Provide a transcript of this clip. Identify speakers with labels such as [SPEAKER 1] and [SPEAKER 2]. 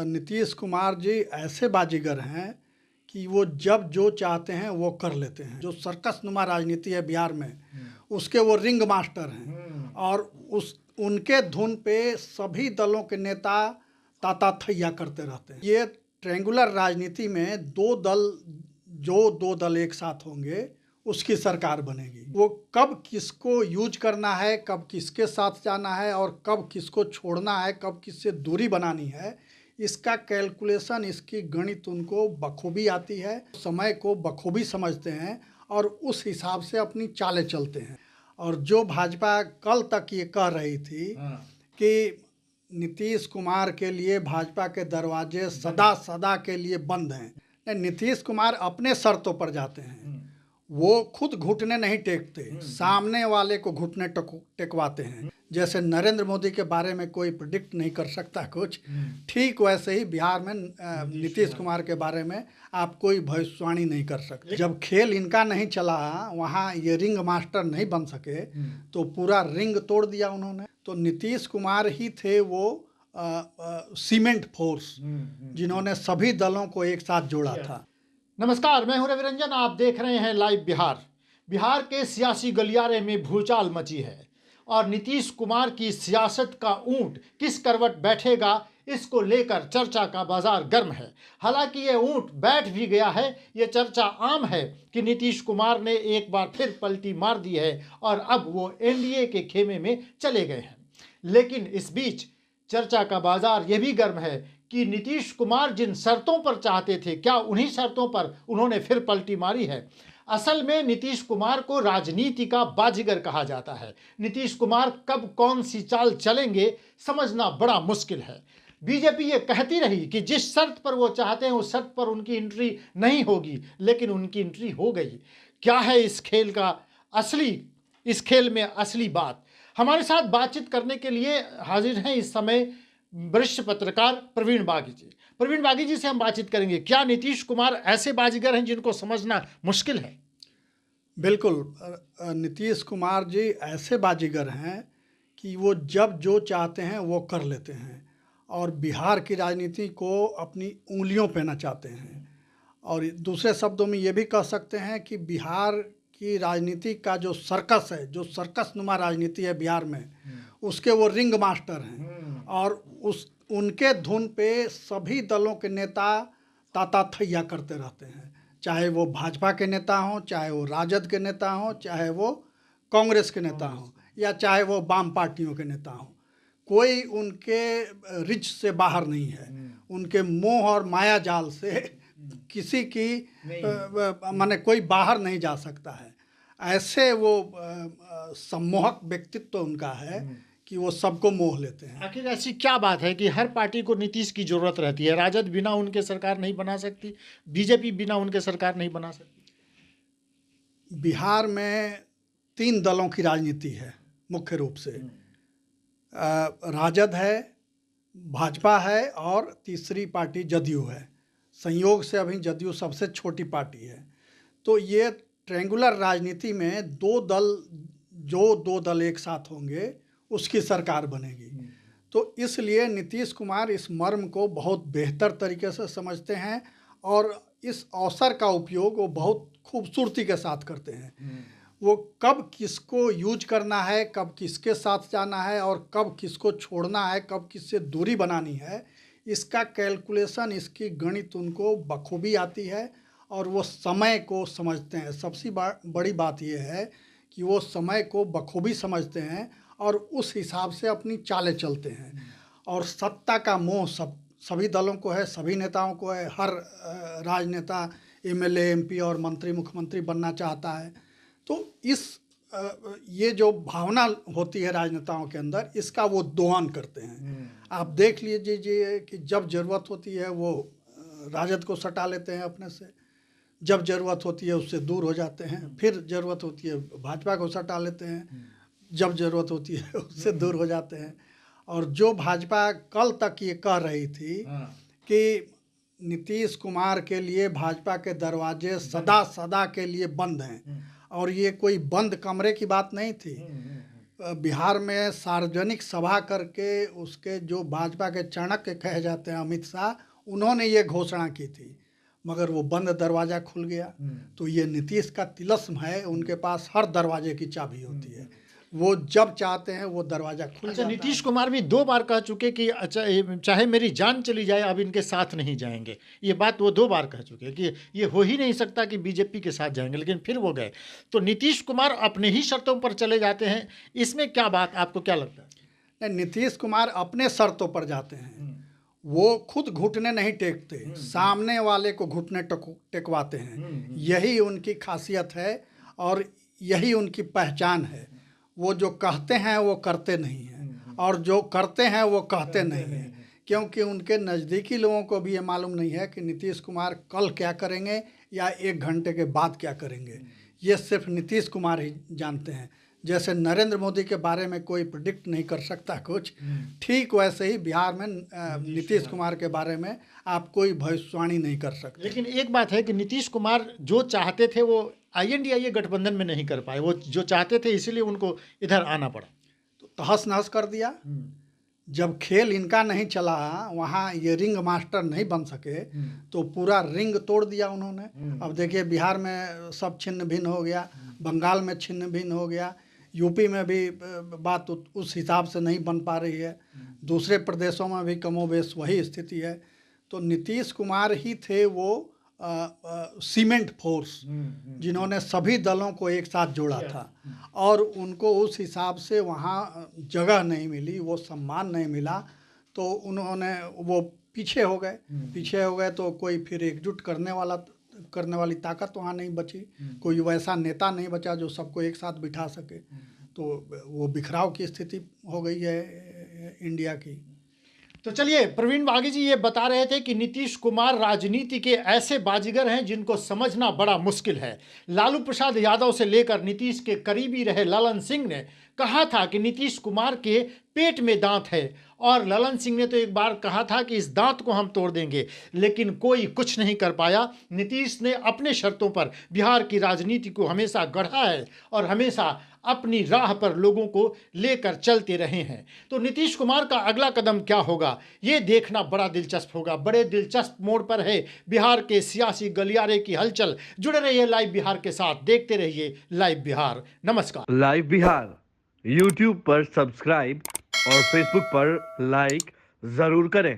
[SPEAKER 1] नीतीश कुमार जी ऐसे बाजीगर हैं कि वो जब जो चाहते हैं वो कर लेते हैं। जो सर्कस नुमा राजनीति है बिहार में, उसके वो रिंग मास्टर हैं और उनके धुन पे सभी दलों के नेता ताता थैया करते रहते हैं। ये ट्रायंगुलर राजनीति में दो दल एक साथ होंगे, उसकी सरकार बनेगी। वो कब किसको यूज करना है, कब किसके साथ जाना है और कब किसको छोड़ना है, कब किससे दूरी बनानी है, इसका कैलकुलेशन, इसकी गणित उनको बखूबी आती है। समय को बखूबी समझते हैं और उस हिसाब से अपनी चालें चलते हैं। और जो भाजपा कल तक ये कह रही थी कि नीतीश कुमार के लिए भाजपा के दरवाजे सदा के लिए बंद हैं, नीतीश कुमार अपने शर्तों पर जाते हैं। वो खुद घुटने नहीं टेकते, सामने वाले को घुटने टेकवाते हैं। जैसे नरेंद्र मोदी के बारे में कोई प्रिडिक्ट नहीं कर सकता कुछ, ठीक वैसे ही बिहार में नीतीश कुमार के बारे में आप कोई भविष्यवाणी नहीं कर सकते। जब खेल इनका नहीं चला, वहाँ ये रिंग मास्टर नहीं बन सके, तो पूरा रिंग तोड़ दिया उन्होंने। तो नीतीश कुमार ही थे वो सीमेंट फोर्स जिन्होंने सभी दलों को एक साथ जोड़ा था।
[SPEAKER 2] नमस्कार, मैं हूं रवि रंजन। आप देख रहे हैं लाइव बिहार। बिहार के सियासी गलियारे में भूचाल मची है और नीतीश कुमार की सियासत का ऊंट किस करवट बैठेगा, इसको लेकर चर्चा का बाजार गर्म है। हालांकि ये ऊंट बैठ भी गया है। ये चर्चा आम है कि नीतीश कुमार ने एक बार फिर पलटी मार दी है और अब वो एनडीए के खेमे में चले गए हैं। लेकिन इस बीच चर्चा का बाजार ये भी गर्म है कि नीतीश कुमार जिन शर्तों पर चाहते थे, क्या उन्हीं शर्तों पर उन्होंने फिर पलटी मारी है। असल में नीतीश कुमार को राजनीति का बाजीगर कहा जाता है। नीतीश कुमार कब कौन सी चाल चलेंगे समझना बड़ा मुश्किल है। बीजेपी ये कहती रही कि जिस शर्त पर वो चाहते हैं उस शर्त पर उनकी एंट्री नहीं होगी, लेकिन उनकी एंट्री हो गई। क्या है इस खेल में असली बात। हमारे साथ बातचीत करने के लिए हाजिर हैं इस समय वरिष्ठ पत्रकार प्रवीण बागी जी। प्रवीण बागी जी से हम बातचीत करेंगे। क्या नीतीश कुमार ऐसे बाजीगर हैं जिनको समझना मुश्किल है?
[SPEAKER 1] बिल्कुल, नीतीश कुमार जी ऐसे बाजीगर हैं कि वो जब जो चाहते हैं वो कर लेते हैं और बिहार की राजनीति को अपनी उंगलियों पे नचाते हैं। और दूसरे शब्दों में ये भी कह सकते हैं कि बिहार की राजनीति का जो सर्कस है, जो सर्कस नुमा राजनीति है बिहार में, उसके वो रिंग मास्टर हैं और उनके धुन पे सभी दलों के नेता ताता थैया करते रहते हैं। चाहे वो भाजपा के नेता हों, चाहे वो राजद के नेता हों, चाहे वो कांग्रेस के नेता हों, या चाहे वो वाम पार्टियों के नेता हों, कोई उनके रिच से बाहर नहीं है। उनके मोह और माया जाल से किसी की माने कोई बाहर नहीं जा सकता है। ऐसे वो सम्मोहक व्यक्तित्व उनका है कि वो सबको मोह लेते हैं।
[SPEAKER 2] आखिर ऐसी क्या बात है कि हर पार्टी को नीतीश की जरूरत रहती है? राजद बिना उनके सरकार नहीं बना सकती, बीजेपी बिना उनके सरकार नहीं बना सकती।
[SPEAKER 1] बिहार में 3 दलों की राजनीति है मुख्य रूप से। राजद है, भाजपा है और तीसरी पार्टी जदयू है। संयोग से अभी जदयू सबसे छोटी पार्टी है। तो ये ट्रायंगुलर राजनीति में दो दल एक साथ होंगे, उसकी सरकार बनेगी। तो इसलिए नीतीश कुमार इस मर्म को बहुत बेहतर तरीके से समझते हैं और इस अवसर का उपयोग वो बहुत खूबसूरती के साथ करते हैं। वो कब किसको यूज करना है, कब किसके साथ जाना है और कब किसको छोड़ना है, कब किससे दूरी बनानी है, इसका कैलकुलेशन, इसकी गणित उनको बखूबी आती है और वो समय को समझते हैं। सबसे बड़ी बात यह है कि वो समय को बखूबी समझते हैं और उस हिसाब से अपनी चालें चलते हैं। और सत्ता का मोह सभी दलों को है, सभी नेताओं को है। हर राजनेता एमएलए, एमपी और मंत्री, मुख्यमंत्री बनना चाहता है। तो ये जो भावना होती है राजनेताओं के अंदर, इसका वो दोहन करते हैं। आप देख लीजिए कि जब ज़रूरत होती है वो राजद को सटा लेते हैं अपने से, जब ज़रूरत होती है उससे दूर हो जाते हैं, फिर ज़रूरत होती है भाजपा को सटा लेते हैं, जब ज़रूरत होती है उससे दूर हो जाते हैं। और जो भाजपा कल तक ये कह रही थी कि नीतीश कुमार के लिए भाजपा के दरवाजे सदा के लिए बंद हैं, और ये कोई बंद कमरे की बात नहीं थी। बिहार में सार्वजनिक सभा करके उसके जो भाजपा के चाणक्य कहे जाते हैं अमित शाह, उन्होंने ये घोषणा की थी, मगर वो बंद दरवाज़ा खुल गया। तो ये नीतीश का तिलस्म है, उनके पास हर दरवाजे की चाबी होती है, वो जब चाहते हैं वो दरवाज़ा खुल
[SPEAKER 2] अच्छा,
[SPEAKER 1] जाता
[SPEAKER 2] नीतीश
[SPEAKER 1] है।
[SPEAKER 2] कुमार भी 2 बार कह चुके कि अच्छा चाहे मेरी जान चली जाए अब इनके साथ नहीं जाएंगे। ये बात वो 2 बार कह चुके हैं कि ये हो ही नहीं सकता कि बीजेपी के साथ जाएंगे, लेकिन फिर वो गए। तो नीतीश कुमार अपने ही शर्तों पर चले जाते हैं, इसमें क्या बात, आपको क्या लगता है?
[SPEAKER 1] नहीं, नीतीश कुमार अपने शर्तों पर जाते हैं, वो खुद घुटने नहीं टेकते, सामने वाले को घुटने टेकवाते हैं। यही उनकी खासियत है और यही उनकी पहचान है। वो जो कहते हैं वो करते नहीं हैं, और जो करते हैं वो कहते नहीं हैं, क्योंकि उनके नज़दीकी लोगों को भी ये मालूम नहीं है कि नीतीश कुमार कल क्या करेंगे या 1 घंटे के बाद क्या करेंगे। ये सिर्फ नीतीश कुमार ही जानते हैं। जैसे नरेंद्र मोदी के बारे में कोई प्रिडिक्ट नहीं कर सकता कुछ, ठीक वैसे ही बिहार में नीतीश कुमार के बारे में आप कोई भविष्यवाणी नहीं कर सकते।
[SPEAKER 2] लेकिन एक बात है कि नीतीश कुमार जो चाहते थे वो INDIA गठबंधन में नहीं कर पाए, वो जो चाहते थे इसीलिए उनको इधर आना पड़ा।
[SPEAKER 1] तो तहस नहस कर दिया। जब खेल इनका नहीं चला, वहाँ ये रिंग मास्टर नहीं बन सके, तो पूरा रिंग तोड़ दिया उन्होंने। अब देखिए बिहार में सब छिन्न भिन्न हो गया, बंगाल में छिन्न भिन्न हो गया, यूपी में भी बात उस हिसाब से नहीं बन पा रही है, दूसरे प्रदेशों में भी कमोबेश वही स्थिति है। तो नीतीश कुमार ही थे वो सीमेंट फोर्स जिन्होंने सभी दलों को एक साथ जोड़ा था, और उनको उस हिसाब से वहाँ जगह नहीं मिली, वो सम्मान नहीं मिला, तो उन्होंने वो पीछे हो गए। तो कोई फिर एकजुट करने वाली ताकत वहाँ नहीं बची, कोई वैसा नेता नहीं बचा जो सबको एक साथ बिठा सके। तो वो बिखराव की स्थिति हो गई है इंडिया की।
[SPEAKER 2] तो चलिए, प्रवीण बागी जी ये बता रहे थे कि नीतीश कुमार राजनीति के ऐसे बाजीगर हैं जिनको समझना बड़ा मुश्किल है। लालू प्रसाद यादव से लेकर नीतीश के करीबी रहे ललन सिंह ने कहा था कि नीतीश कुमार के पेट में दांत है, और ललन सिंह ने तो एक बार कहा था कि इस दांत को हम तोड़ देंगे, लेकिन कोई कुछ नहीं कर पाया। नीतीश ने अपने शर्तों पर बिहार की राजनीति को हमेशा गढ़ा है और हमेशा अपनी राह पर लोगों को लेकर चलते रहे हैं। तो नीतीश कुमार का अगला कदम क्या होगा, ये देखना बड़ा दिलचस्प होगा। बड़े दिलचस्प मोड़ पर है बिहार के सियासी गलियारे की हलचल। जुड़े रहिए लाइव बिहार के साथ, देखते रहिए लाइव बिहार। नमस्कार।
[SPEAKER 3] लाइव बिहार YouTube पर सब्सक्राइब और Facebook पर लाइक जरूर करें।